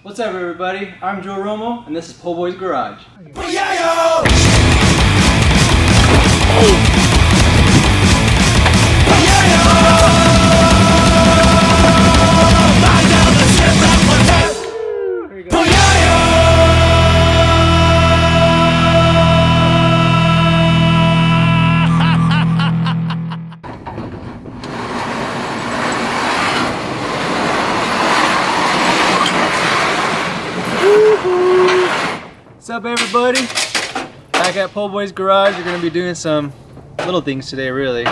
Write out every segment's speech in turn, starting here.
What's up, everybody? I'm Joe Romo, and this is POHBOYS Garage. What's up, everybody? Back at POHBOYS Garage. We're going to be doing some little things today, really.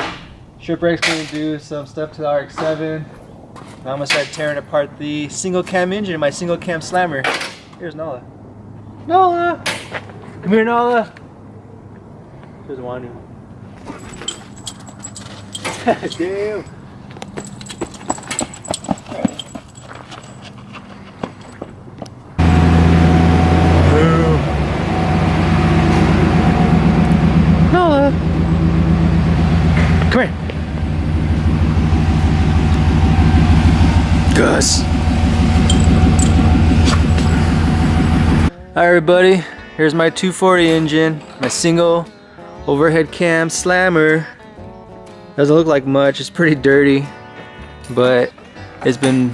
Shipwreck's going to do some stuff to the RX-7. I'm going to start tearing apart the single cam engine in my single cam slammer. Here's Nala. Nala! Come here, Nala! She doesn't want to. Damn! Come here. Gus. Hi everybody, here's my 240 engine, my single overhead cam slammer. Doesn't look like much, it's pretty dirty, but it's been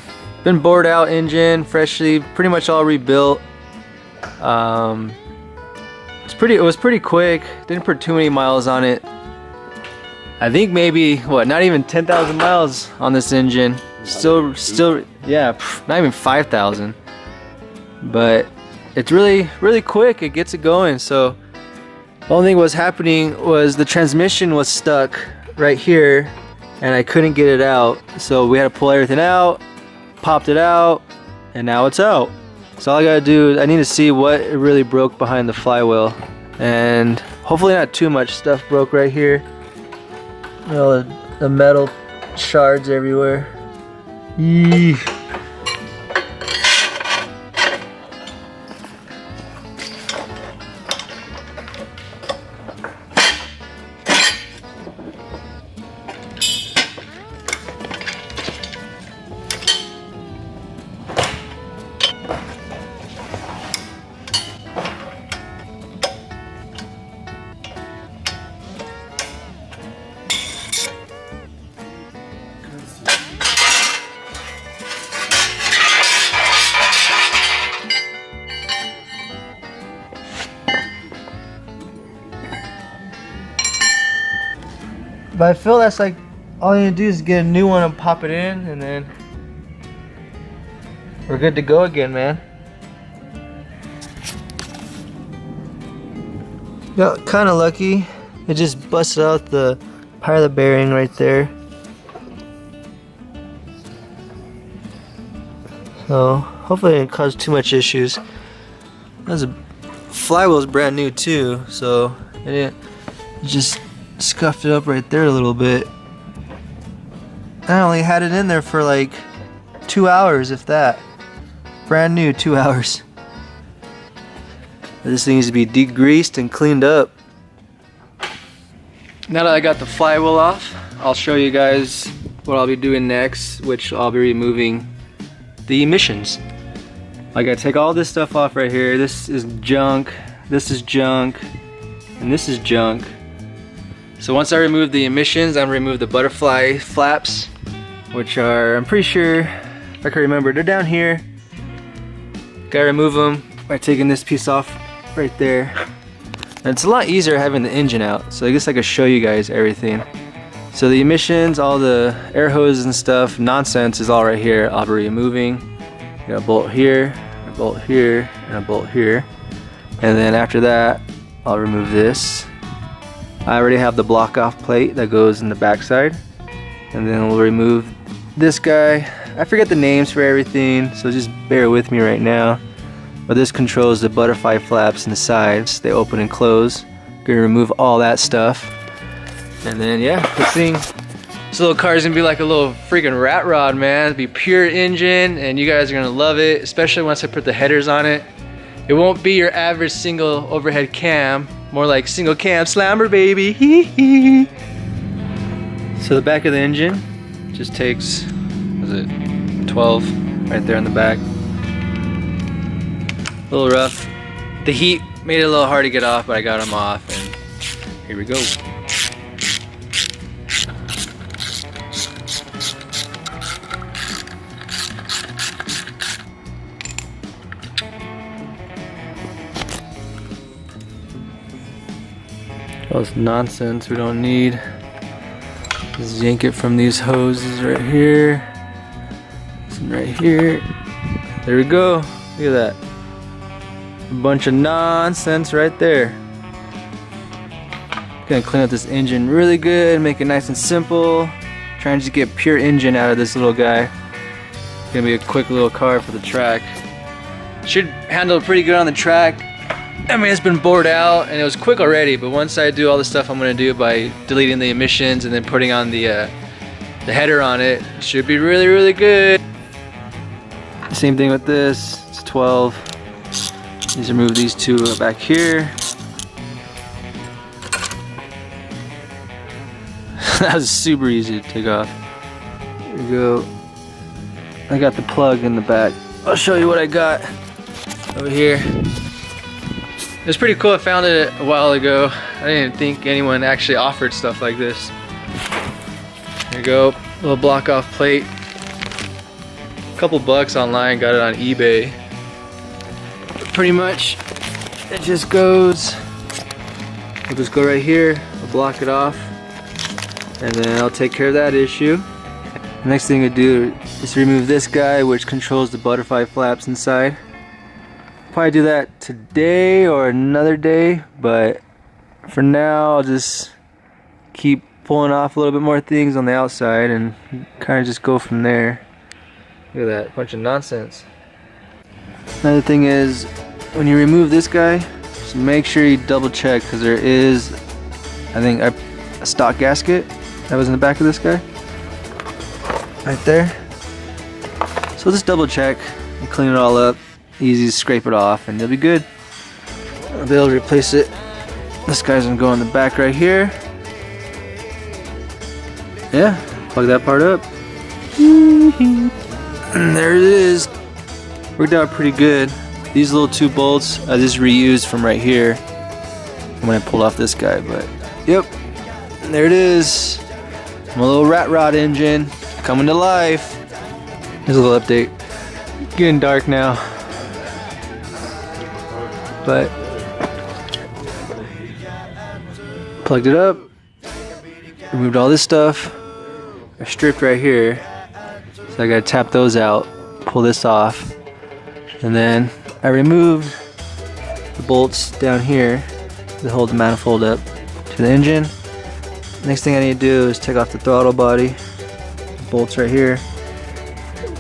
bored out engine, freshly, pretty much all rebuilt. It was pretty quick, didn't put too many miles on it. I think maybe, what, not even 10,000 miles on this engine. Still, yeah, not even 5,000. But it's really quick, it gets it going. So the only thing was happening was the transmission was stuck right here and I couldn't get it out. So we had to pull everything out, popped it out, and now it's out. So all I gotta do is I need to see what really broke behind the flywheel. And hopefully not too much stuff broke right here. You know, the metal shards everywhere. Eee. But I feel that's like all you need to do is get a new one and pop it in, and then we're good to go again, man. Got kind of lucky. It just busted out the pilot bearing right there. So hopefully it didn't cause too much issues. The flywheel's brand new too, so it just scuffed it up right there a little bit. I only had it in there for like 2 hours, if that. Brand new, 2 hours. This thing needs to be degreased and cleaned up. Now that I got the flywheel off, I'll show you guys what I'll be doing next, which I'll be removing the emissions. I gotta take all this stuff off right here. This is junk, and this is junk. So once I remove the emissions, I'm gonna remove the butterfly flaps, which are, I'm pretty sure, if I can remember, they're down here. Gotta remove them by taking this piece off right there. And it's a lot easier having the engine out, so I guess I could show you guys everything. So the emissions, all the air hoses and stuff, nonsense is all right here. I'll be removing. Got a bolt here, a bolt here, and a bolt here. And then after that, I'll remove this. I already have the block off plate that goes in the backside, and then we'll remove this guy. I forget the names for everything, so just bear with me right now. But this controls the butterfly flaps in the sides. They open and close. Gonna remove all that stuff, and then yeah, this little car is gonna be like a little freaking rat rod, man. It'll be pure engine, and you guys are gonna love it, especially once I put the headers on it. It won't be your average single overhead cam. More like single cam slammer, baby. So the back of the engine just takes, what is it, 12 right there in the back. A little rough. The heat made it a little hard to get off, but I got them off, and here we go. All this nonsense we don't need. Just yank it from these hoses right here. This one right here. There we go. Look at that. A bunch of nonsense right there. Gonna clean up this engine really good, make it nice and simple. Trying to just get pure engine out of this little guy. Gonna be a quick little car for the track. Should handle pretty good on the track. I mean, it's been bored out and it was quick already, but once I do all the stuff I'm gonna do by deleting the emissions and then putting on the header on it, it should be really, really good. Same thing with this, it's 12. Just remove these two back here. That was super easy to take off. Here we go. I got the plug in the back. I'll show you what I got over here. It was pretty cool. I found it a while ago. I didn't think anyone actually offered stuff like this. There you go, little block off plate. A couple bucks online, got it on eBay. Pretty much, it just goes, we'll just go right here, I'll block it off, and then I'll take care of that issue. The next thing I do is remove this guy, which controls the butterfly flaps inside. Probably do that today or another day, but for now I'll just keep pulling off a little bit more things on the outside and kind of just go from there. Look at that, bunch of nonsense. Another thing is, when you remove this guy, just make sure you double check, because there is, I think, a stock gasket that was in the back of this guy. Right there. So just double check and clean it all up. Easy to scrape it off and you'll be good. I'll be able to replace it. This guy's gonna go in the back right here. Yeah, plug that part up. And there it is. Worked out pretty good. These little two bolts I just reused from right here when I pulled off this guy, but yep, and there it is. My little rat rod engine coming to life. Here's a little update. Getting dark now, but plugged it up, removed all this stuff. They're stripped right here, so I gotta tap those out, pull this off, and then I removed the bolts down here that hold the manifold up to the engine. Next thing I need to do is take off the throttle body, the bolts right here.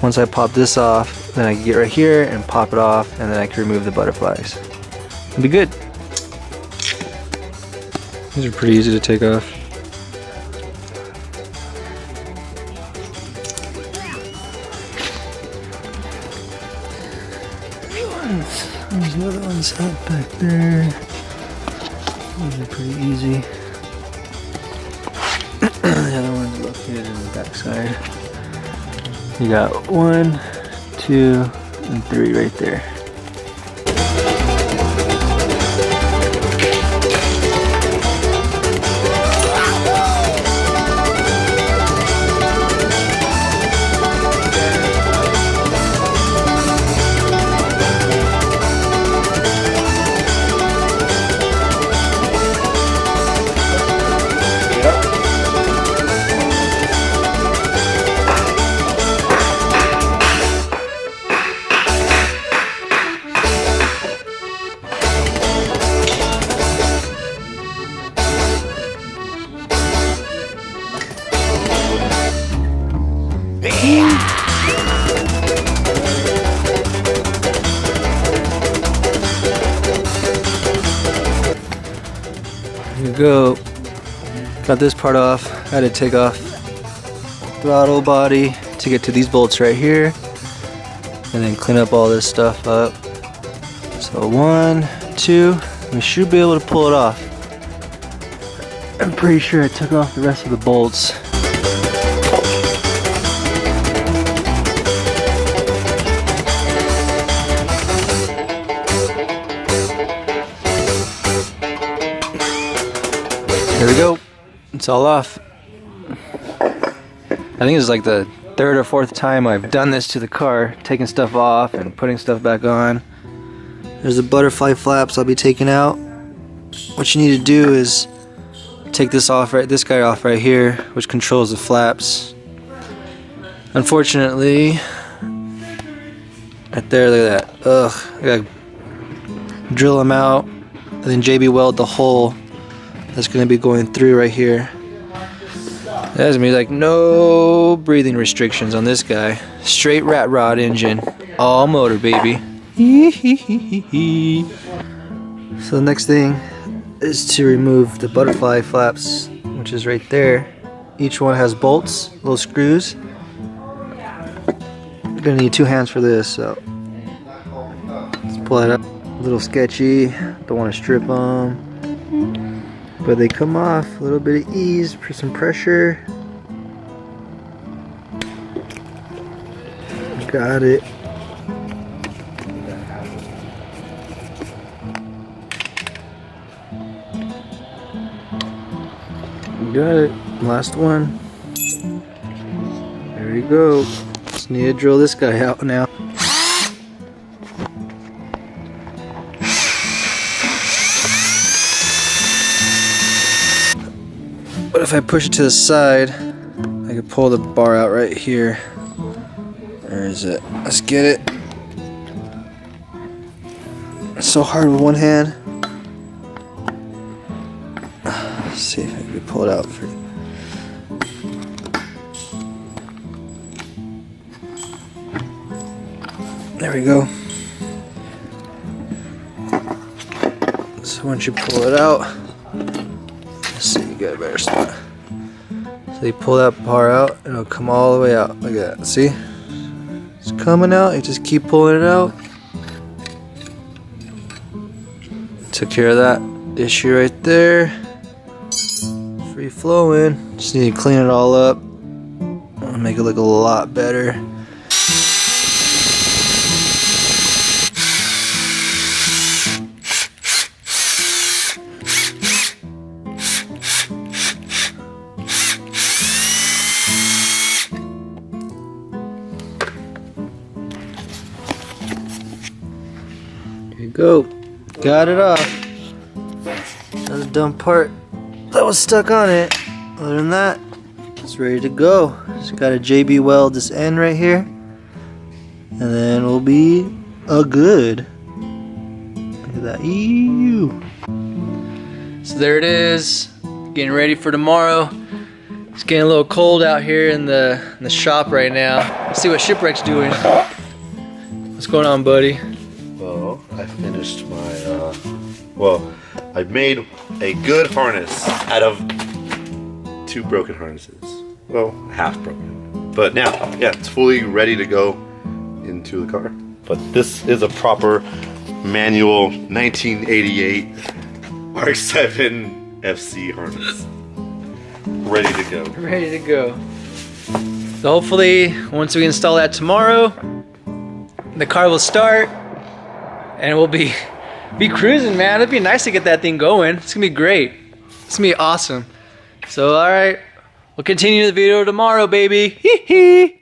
Once I pop this off, then I can get right here and pop it off, and then I can remove the butterflies. It'll be good. These are pretty easy to take off. There's another one's out back there. These are pretty easy. The other one's located in the back side. You got 1, 2, and 3 right there. Here we go. Got this part off. I had to take off throttle body to get to these bolts right here, and then clean up all this stuff up. So 1, 2, we should be able to pull it off. I'm pretty sure I took off the rest of the bolts. It's all off. I think it's like the third or fourth time I've done this to the car, taking stuff off and putting stuff back on. There's the butterfly flaps I'll be taking out. What you need to do is take this off, this guy off right here, which controls the flaps. Unfortunately, right there, look at that. Ugh, I gotta drill them out and then JB weld the hole that's gonna be going through right here. There's gonna be like no breathing restrictions on this guy. Straight rat rod engine, all motor, baby. So the next thing is to remove the butterfly flaps, which is right there. Each one has bolts, little screws. You're gonna need 2 hands for this, so let's pull it up. A little sketchy, don't want to strip them, but they come off. A little bit of ease, put some pressure. Got it. Got it. Last one. There we go. Just need to drill this guy out now. But if I push it to the side, I can pull the bar out right here. Where is it? Let's get it. It's so hard with one hand. Let's see if I can pull it out for you. There we go. So once you pull it out, let's see, you got a better spot. So you pull that bar out, and it'll come all the way out. Look at that. See? It's coming out. You just keep pulling it out. Took care of that issue right there. Free flowing. Just need to clean it all up. Make it look a lot better. There you go. Got it off. That's a dumb part that was stuck on it. Other than that, it's ready to go. Just gotta JB weld this end right here, and then we'll be a good. Look at that. Ew. So there it is. Getting ready for tomorrow. It's getting a little cold out here in the shop right now. Let's see what Shipwreck's doing. What's going on, buddy? Well, I finished my, I made a good harness out of 2 broken harnesses. Well, half broken. But now, yeah, it's fully ready to go into the car. But this is a proper manual 1988 R7 FC harness. Ready to go. Ready to go. So hopefully, once we install that tomorrow, the car will start and we'll be cruising, man. It'd be nice to get that thing going. It's gonna be great. It's gonna be awesome. So, all right, we'll continue the video tomorrow, baby. Hee hee.